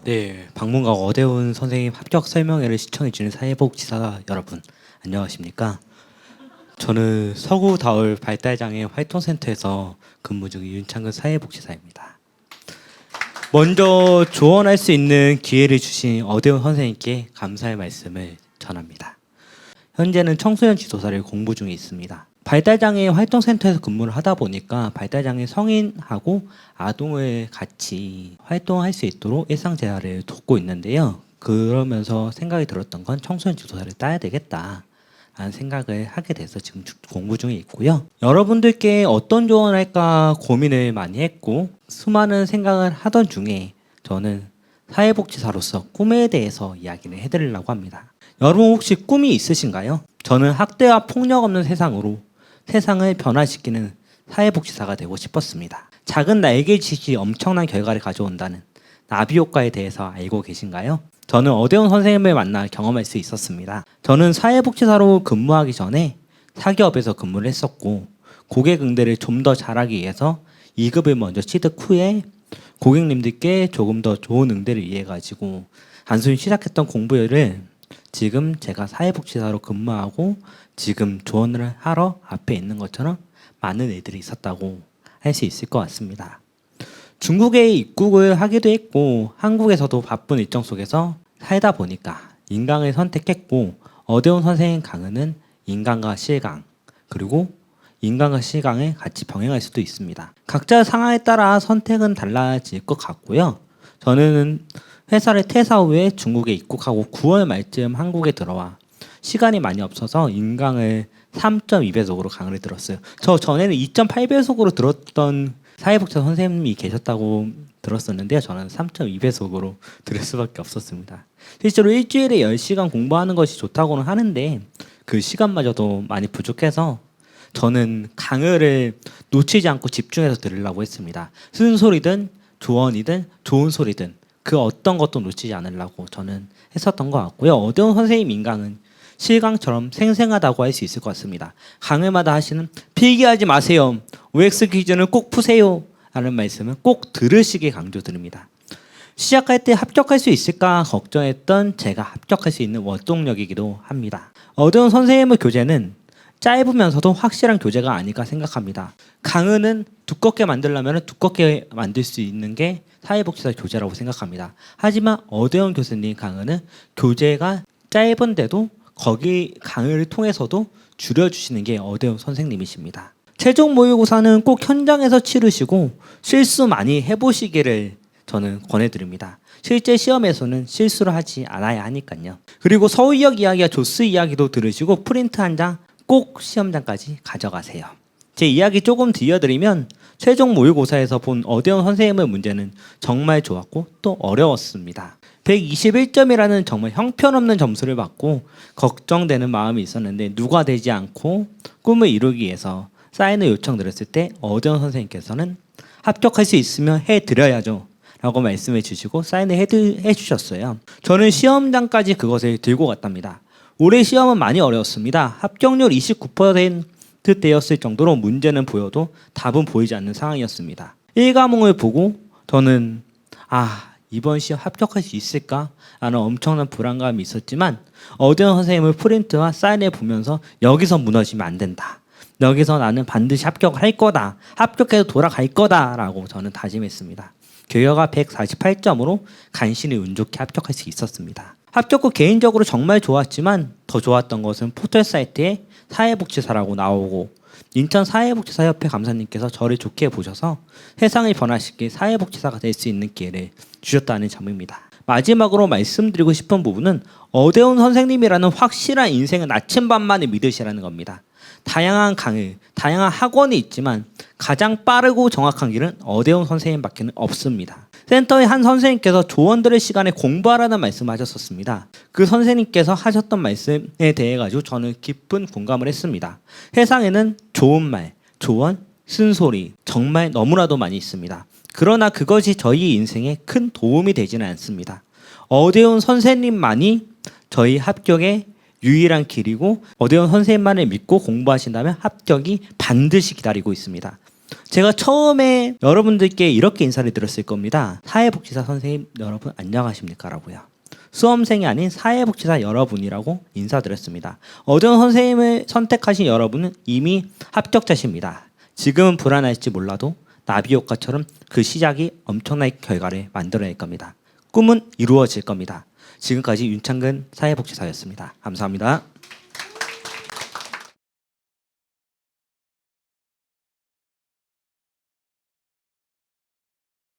네, 방문가 어대훈 선생님 합격 설명회를 시청해주는 사회복지사 여러분, 안녕하십니까? 저는 서구 다울 발달장애 활동센터에서 근무 중인 윤창근 사회복지사입니다. 먼저 조언할 수 있는 기회를 주신 어대훈 선생님께 감사의 말씀을 전합니다. 현재는 청소년 지도사를 공부 중에 있습니다. 발달장애 활동센터에서 근무를 하다 보니까 발달장애 성인하고 아동을 같이 활동할 수 있도록 일상생활을 돕고 있는데요. 그러면서 생각이 들었던 건 청소년 지도사를 따야 되겠다 라는 생각을 하게 돼서 지금 공부 중에 있고요. 여러분들께 어떤 조언을 할까 고민을 많이 했고 수많은 생각을 하던 중에 저는 사회복지사로서 꿈에 대해서 이야기를 해드리려고 합니다. 여러분 혹시 꿈이 있으신가요? 저는 학대와 폭력 없는 세상으로 세상을 변화시키는 사회복지사가 되고 싶었습니다. 작은 날개짓이 엄청난 결과를 가져온다는 나비 효과에 대해서 알고 계신가요? 저는 어대훈 선생님을 만나 경험할 수 있었습니다. 저는 사회복지사로 근무하기 전에 사기업에서 근무를 했었고 고객 응대를 좀 더 잘하기 위해서 2급을 먼저 취득 후에 고객님들께 조금 더 좋은 응대를 위해 가지고 단순히 시작했던 공부를 지금 제가 사회복지사로 근무하고 지금 조언을 하러 앞에 있는 것처럼 많은 애들이 있었다고 할 수 있을 것 같습니다. 중국에 입국을 하기도 했고 한국에서도 바쁜 일정 속에서 살다 보니까 인강을 선택했고 어대훈 선생님 강의는 인강과 실강 그리고 인강과 실강을 같이 병행할 수도 있습니다. 각자 상황에 따라 선택은 달라질 것 같고요. 저는 회사를 퇴사 후에 중국에 입국하고 9월 말쯤 한국에 들어와 시간이 많이 없어서 인강을 3.2배속으로 강의를 들었어요. 저 전에는 2.8배속으로 들었던 사회복지사 선생님이 계셨다고 들었었는데요. 저는 3.2배속으로 들을 수밖에 없었습니다. 실제로 일주일에 10시간 공부하는 것이 좋다고는 하는데 그 시간마저도 많이 부족해서 저는 강의를 놓치지 않고 집중해서 들으려고 했습니다. 쓴소리든 조언이든 좋은 소리든 그 어떤 것도 놓치지 않으려고 저는 했었던 것 같고요. 어대훈 선생님 인강은 실강처럼 생생하다고 할 수 있을 것 같습니다. 강의마다 하시는 필기하지 마세요. OX 퀴즈는 꼭 푸세요. 라는 말씀은 꼭 들으시길 강조드립니다. 시작할 때 합격할 수 있을까 걱정했던 제가 합격할 수 있는 원동력이기도 합니다. 어대훈 선생님의 교재는 짧으면서도 확실한 교재가 아닐까 생각합니다. 강의는 두껍게 만들려면 두껍게 만들 수 있는 게 사회복지사 교재라고 생각합니다. 하지만 어대훈 교수님 강의는 교재가 짧은데도 거기 강의를 통해서도 줄여주시는 게 어대훈 선생님이십니다. 최종 모의고사는 꼭 현장에서 치르시고 실수 많이 해보시기를 저는 권해드립니다. 실제 시험에서는 실수를 하지 않아야 하니까요. 그리고 서울역 이야기와 조스 이야기도 들으시고 프린트 한 장 꼭 시험장까지 가져가세요. 제 이야기 조금 들려드리면 최종 모의고사에서 본 어대훈 선생님의 문제는 정말 좋았고 또 어려웠습니다. 121점이라는 정말 형편없는 점수를 받고 걱정되는 마음이 있었는데 누가 되지 않고 꿈을 이루기 위해서 사인을 요청드렸을 때 어대훈 선생님께서는 합격할 수 있으면 해드려야죠 라고 말씀해 주시고 사인을 해주셨어요. 저는 시험장까지 그것을 들고 갔답니다. 올해 시험은 많이 어려웠습니다. 합격률 29%대였을 정도로 문제는 보여도 답은 보이지 않는 상황이었습니다. 1과목을 보고 저는 이번 시험 합격할 수 있을까? 라는 엄청난 불안감이 있었지만 어대훈 선생님의 프린트와 사인을 보면서 여기서 무너지면 안 된다. 여기서 나는 반드시 합격할 거다. 합격해서 돌아갈 거다. 라고 저는 다짐했습니다. 결과가 148점으로 간신히 운 좋게 합격할 수 있었습니다. 합격 후 개인적으로 정말 좋았지만 더 좋았던 것은 포털 사이트에 사회복지사라고 나오고 인천 사회복지사협회 감사님께서 저를 좋게 보셔서 세상을 변화시킬 사회복지사가 될 수 있는 기회를 주셨다는 점입니다. 마지막으로 말씀드리고 싶은 부분은 어대훈 선생님이라는 확실한 인생의 나침반만을 믿으시라는 겁니다. 다양한 강의, 다양한 학원이 있지만 가장 빠르고 정확한 길은 어대훈 선생님밖에 없습니다. 센터의 한 선생님께서 조언들의 시간에 공부하라는 말씀을 하셨었습니다. 그 선생님께서 하셨던 말씀에 대해 가지고 저는 깊은 공감을 했습니다. 세상에는 좋은 말, 조언, 쓴소리 정말 너무나도 많이 있습니다. 그러나 그것이 저희 인생에 큰 도움이 되지는 않습니다. 어대훈 선생님만이 저희 합격의 유일한 길이고 어대훈 선생님만을 믿고 공부하신다면 합격이 반드시 기다리고 있습니다. 제가 처음에 여러분들께 이렇게 인사를 드렸을 겁니다. 사회복지사 선생님 여러분 안녕하십니까 라고요. 수험생이 아닌 사회복지사 여러분이라고 인사드렸습니다. 어려운 선생님을 선택하신 여러분은 이미 합격자십니다. 지금은 불안할지 몰라도 나비 효과처럼 그 시작이 엄청난 결과를 만들어낼 겁니다. 꿈은 이루어질 겁니다. 지금까지 윤창근 사회복지사였습니다. 감사합니다.